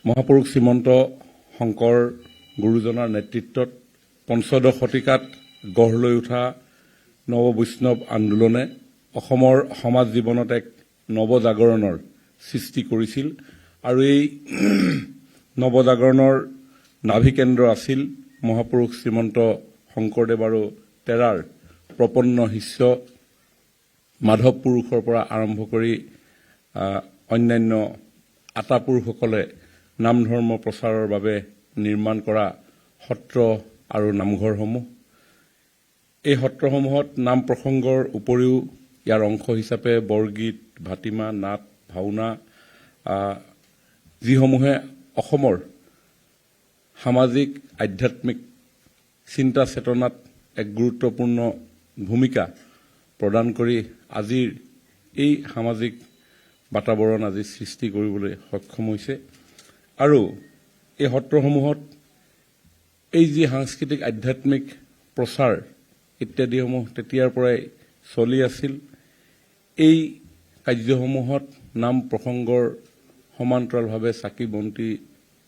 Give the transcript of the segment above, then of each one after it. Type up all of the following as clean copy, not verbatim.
মহাপুৰুষ শ্ৰীমন্ত শংকৰ গুৰুজনাৰ নেতৃত্বত পঞ্চদশ শতিকাত গঢ় লৈ উঠা নৱ বৈষ্ণৱ আন্দোলনে অসমৰ সমাজ জীৱনত এক নৱজাগৰণৰ সৃষ্টি কৰিছিল আৰু এই নৱজাগৰণৰ নাভিকেন্দ্ৰ আছিল মহাপুৰুষ শ্ৰীমন্ত শংকৰদেৱ আৰু তেৰাৰ প্ৰপন্ন শিষ্য মাধৱ পুৰুষৰ পৰা আৰম্ভ কৰি অন্যান্য আটাপুৰুষসকলে নাম ধৰ্ম প্ৰচাৰৰ বাবে নিৰ্মাণ কৰা সত্ৰ আৰু নামঘৰসমূহ। এই সত্ৰসমূহত নাম প্ৰসংগৰ উপৰিও ইয়াৰ অংশ হিচাপে বৰগীত, ভাটিমা, নাট, ভাওনা যিসমূহে অসমৰ সামাজিক আধ্যাত্মিক চিন্তা চেতনাত এক গুৰুত্বপূৰ্ণ ভূমিকা প্ৰদান কৰি আজিৰ এই সামাজিক বাতাবৰণ আজি সৃষ্টি কৰিবলৈ সক্ষম হৈছে। আৰু এই সত্ৰসমূহত এই যি সাংস্কৃতিক আধ্যাত্মিক প্ৰচাৰ ইত্যাদিসমূহ তেতিয়াৰ পৰাই চলি আছিল। এই কাৰ্যসমূহত নাম প্ৰসংগৰ সমান্তৰালভাৱে চাকি বন্তি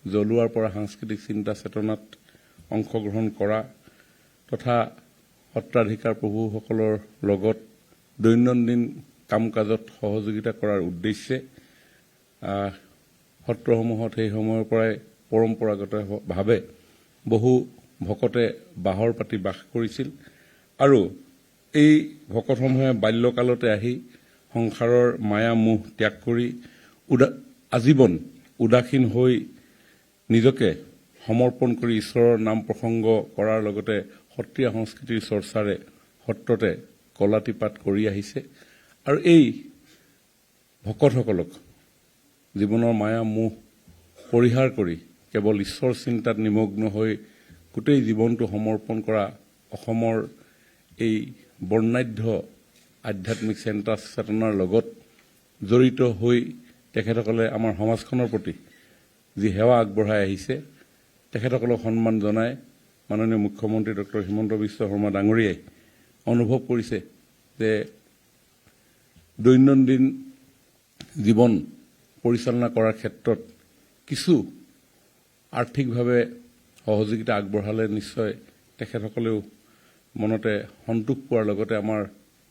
জ্বলোৱাৰ পৰা সাংস্কৃতিক চিন্তা চেতনাত অংশগ্ৰহণ কৰা তথা সত্ৰাধিকাৰ প্ৰভুসকলৰ লগত দৈনন্দিন কাম কাজত সহযোগিতা কৰাৰ উদ্দেশ্যে সত্ৰসমূহত সেই সময়ৰ পৰাই পৰম্পৰাগতভাৱে বহু ভকতে বাহৰ পাতি বাস কৰিছিল আৰু এই ভকতসমূহে বাল্যকালতে আহি সংসাৰৰ মায়া মোহ ত্যাগ কৰি আজীৱন উদাসীন হৈ নিজকে সমৰ্পণ কৰি ঈশ্বৰৰ নাম প্ৰসংগ কৰাৰ লগতে সত্ৰীয়া সংস্কৃতিৰ চৰ্চাৰে সত্ৰতে কলাতিপাত কৰি আহিছে। আৰু এই ভকতসকলক জীৱনৰ মায়া মোহ পৰিহাৰ কৰি কেৱল ঈশ্বৰ চিন্তাত নিমগ্ন হৈ গোটেই জীৱনটো সমৰ্পণ কৰা অসমৰ এই বৰ্ণাঢ্য আধ্যাত্মিক চিন্তা চেতনাৰ লগত জড়িত হৈ তেখেতসকলে আমাৰ সমাজখনৰ প্ৰতি যি সেৱা আগবঢ়াই আহিছে তেখেতসকলক সন্মান জনাই মাননীয় মুখ্যমন্ত্ৰী ডক্টৰ হিমন্ত বিশ্ব শৰ্মা ডাঙৰীয়াই অনুভৱ কৰিছে যে দৈনন্দিন জীৱন পৰিচালনা কৰাৰ ক্ষেত্ৰত কিছু আৰ্থিকভাৱে সহযোগিতা আগবঢ়ালে নিশ্চয় তেখেতসকলেও মনতে সন্তোষ পোৱাৰ লগতে আমাৰ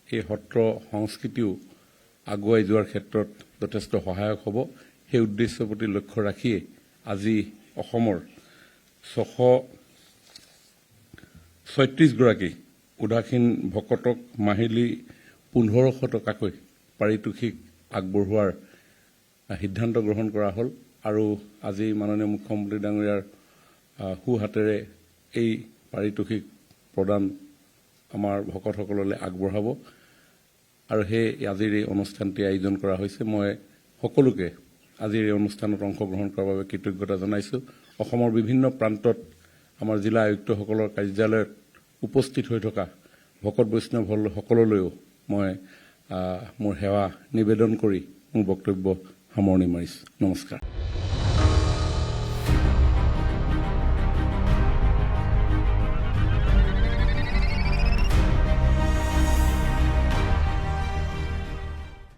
এই সত্ৰ সংস্কৃতিও আগুৱাই যোৱাৰ ক্ষেত্ৰত যথেষ্ট সহায়ক হ'ব। সেই উদ্দেশ্যৰ প্ৰতি লক্ষ্য ৰাখিয়ে আজি অসমৰ 636 গৰাকী উদাসীন ভকতক মাহিলী 1500 টকাকৈ পাৰিতোষিক আগবঢ়োৱাৰ সিদ্ধান্ত গ্ৰহণ কৰা হ'ল আৰু আজি মাননীয় মুখ্যমন্ত্ৰী ডাঙৰীয়াৰ সুহাতেৰে এই পাৰিতোষিক প্ৰদান আমাৰ ভকতসকললৈ আগবঢ়াব আৰু সেই আজিৰ এই অনুষ্ঠানটি আয়োজন কৰা হৈছে। মই সকলোকে আজিৰ এই অনুষ্ঠানত অংশগ্ৰহণ কৰাৰ বাবে কৃতজ্ঞতা জনাইছোঁ। অসমৰ বিভিন্ন প্ৰান্তত আমাৰ জিলা আয়ুক্তসকলৰ কাৰ্যালয়ত উপস্থিত হৈ থকা ভকত বৈষ্ণৱ সকললৈও মই মোৰ সেৱা নিবেদন কৰি মোৰ বক্তব্য সামৰণি মাৰিছোঁ। নমস্কাৰ।